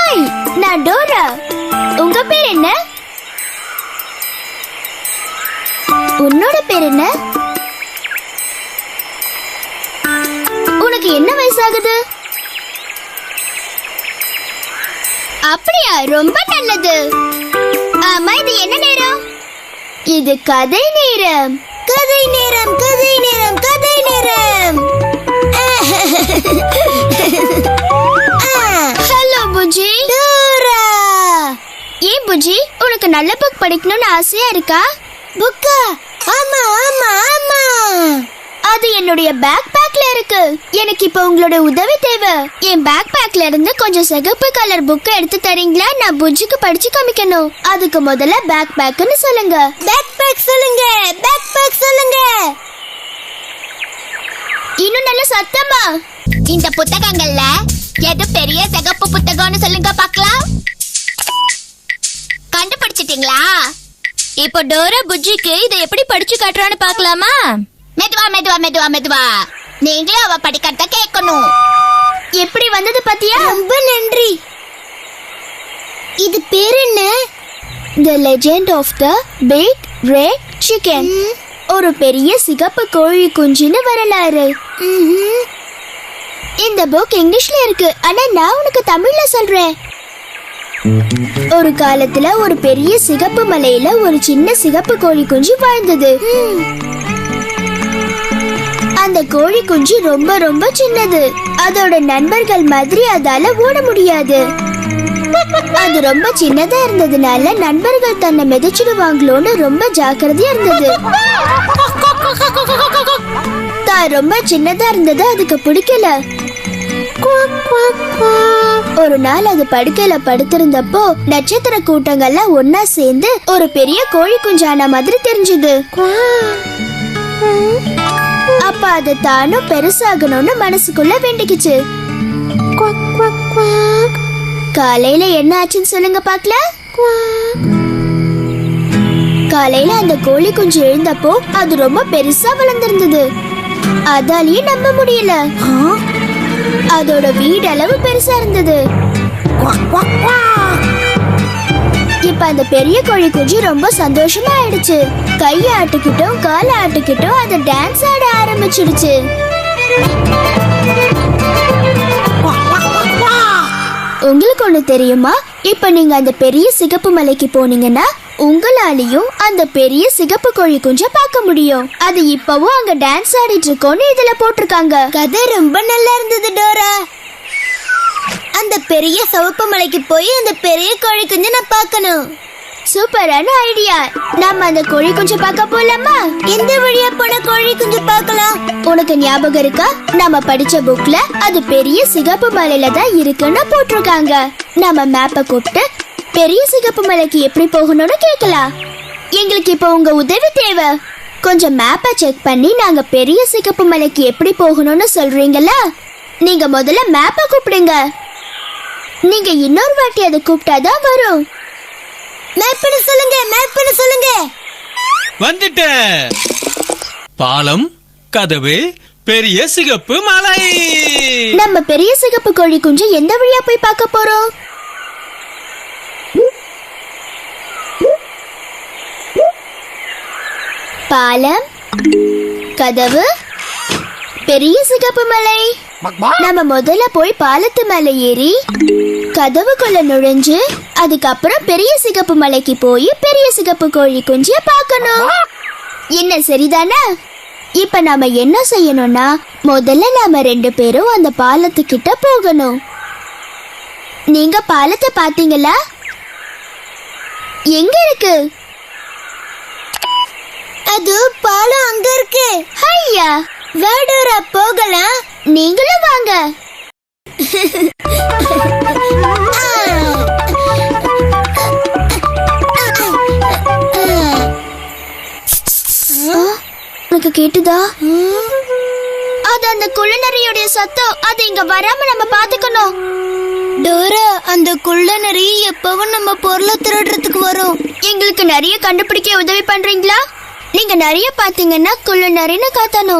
Hi, நான் Dora. உங்க பேர் என்ன? உன்னோட பேர் என்ன? உனக்கு என்ன வயசாகுது? அப்படியா, ரொம்ப நல்லது. ஆமா, இது என்ன நேரம்? இது கதை நேரம். கதை நேரம், கதை நேரம், கதை நேரம். ஹலோ புஜி. டோரா. ஏன் புஜி, உனக்கு நல்ல புக் படிக்கணும்னு ஆசையா இருக்கா? புக்கா? ஆமா ஆமா ஆமா. அது என்னுடைய பேக் பேக்ல இருக்கு. எனக்கு இப்ப உங்களோட உதவி தேவை. என் பேக் பேக்ல இருந்து கொஞ்சம் சிகப்பு கலர் புக் எடுத்து தரீங்களா? நான் புஜ்ஜிக்கு படிச்சு காமிக்கணும். அதுக்கு முதல்ல பேக் பேக்னு சொல்லுங்க. பேக் பேக் சொல்லுங்க. பேக் பேக் சொல்லுங்க. இன்னும் நல்ல சத்தமா. இந்த புத்தகங்கள்ல எது பெரிய சிகப்பு புத்தகம்னு சொல்லுங்க பார்க்கலாம். கண்டுபிடிச்சிட்டீங்களா? இப்போ டோரா புஜ்ஜிக்கு இதை எப்படி படிச்சு காட்டுறான்னு பார்க்கலாமா? மெதுவா மெதுவா மெதுவா மெதுவா. நீங்களே அவ படிக்கிறத கேட்கணும். எப்படி வந்தது பாத்தியா? ரொம்ப நன்றி. இது பேர் என்ன? The Legend of the Big Red Chicken. ஒரு பெரிய சிகப்பு கோழி குஞ்சுன்னு வரலாறு. இந்த புக் இங்கிலீஷ்ல இருக்கு, ஆனா நான் உனக்கு தமிழ்ல சொல்றேன். ஒரு காலத்துல ஒரு பெரிய சிகப்பு மலையில ஒரு சின்ன சிகப்பு கோழி குஞ்சு வாழ்ந்தது. அந்த கோழி குஞ்சு ரொம்ப ரொம்ப சின்னது. அதோட நண்பர்கள் மாதிரி அதால ஓட முடியாது. அது ரொம்ப சின்னதா இருந்ததுனால நண்பர்கள் தன்னை மிதிச்சிடுவாங்களோன்னு ரொம்ப ஜாக்கிரதையா இருந்தது. தான் ரொம்ப சின்னதா இருந்தது அதுக்கு பிடிக்கல. ஒரு நாள் அது படுக்கையில படுத்திருந்தப்போ நட்சத்திர கூட்டங்கள்லாம் ஒன்னா சேர்ந்து ஒரு பெரிய கோழி குஞ்சான மாதிரி தெரிஞ்சது. அப்ப அது தானும் பெருசாகணும்னு மனசுக்குள்ள வேண்டிக்குச்சு. காலையில என்ன ஆச்சுன்னு சொல்லுங்க பாக்கலாம். காலையில அந்த கோழி குஞ்சு எழுந்தப்போ அது ரொம்ப பெருசா வளர்ந்திருந்தது. அதாலேயே நம்ப முடியல. அதோட வீடு அளவு பெருசா இருந்தது. இப்ப அந்த பெரிய கோழி குஞ்சு ரொம்ப சந்தோஷமா ஆயிடுச்சு. கைய ஆட்டுக்கிட்டும் கால ஆட்டுக்கிட்டும் அது டான்ஸ் ஆட ஆரம்பிச்சிடுச்சு. உங்களுக்கு ஒண்ணு தெரியுமா? இப்ப நீங்க அந்த பெரிய சிகப்பு மலைக்கு போனீங்கன்னா உங்களாலையும் அந்த பெரிய சிகப்பு கோழி குஞ்ச பார்க்க முடியும். அது இப்பவும் அங்க டான்ஸ் ஆடிட்டு இருக்கோன்னு இதுல போட்டிருக்காங்க. கதை ரொம்ப நல்லா இருந்தது டோரா. அந்த பெரிய சிவப்பு மலைக்கு போய் அந்த பெரிய கோழி குஞ்ச நான் பார்க்கணும். சூப்பரான ஐடியா. நாம அந்த கோழி குஞ்சு பார்க்க போலாமா? எந்த வழியா போன கோழி குஞ்சு பார்க்கலாம்? உனக்கு ஞாபகம் இருக்கா? நாம படிச்ச புக்ல அது பெரிய சிகப்பு மலையில தான் இருக்குன்னு போட்டிருக்காங்க. நாம மேப்பை கூப்பிட்டு பெரிய சிகப்பு மலைக்கு எப்படி போகணும்னு கேட்கலாம். எங்களுக்கு இப்ப உங்க உதவி தேவை. கொஞ்சம் மேப்பை செக் பண்ணி நாங்க பெரிய சிகப்பு மலைக்கு எப்படி போகணும்னு சொல்றீங்களா? நீங்க முதல்ல மேப்பை கூப்பிடுங்க. நீங்க இன்னொரு வாட்டி அதை கூப்பிட்டாதான் வரும். மேப்னு சொல்லுங்க. மேப்னு சொல்லுங்க. வந்துட்டேன். பாலம், கதவு, பெரிய சிகப்பு மலை. நம்ம பெரிய சிகப்பு கோழி குஞ்சு எந்த வழியா போய் பார்க்க போறோம்? பாலம், கதவு, பெரிய சிகப்பு மலை. நம்ம முதல்ல போய் பாலத்து மேல ஏறி கதவுக்குள்ள நுழைஞ்சு அதுக்கப்புறம் பெரிய சிகப்பு மலைக்கு போய் பெரிய சிகப்பு கோழி குஞ்சிய பார்க்கணும். என்ன சரிதானே? இப்ப நாம என்ன செய்யணும்னா முதல்ல நாம 2 பேரும் அந்த பாலத்துக்கிட்ட போகணும். நீங்க பாலத்தை பாத்தீங்களா? எங்க இருக்கு? அது பாலம் அங்க இருக்கு. ஐயா, வேடூரா போகலாம். நீங்களும் வாங்க. உனக்கு கேட்டுதா? அது அந்த குள்ளநரியோட சத்தம். அது இங்க வராம நம்ம பாத்துக்கணும். டோரா, அந்த குள்ளநரி எப்பவும் நம்ம பொருளை திருடுறதுக்கு வரும். எங்களுக்கு நிறைய கண்டுபிடிக்க உதவி பண்றீங்களா? நீங்க நிறைய பாத்தீங்கன்னா குள்ளநரின்னு காத்தணும்.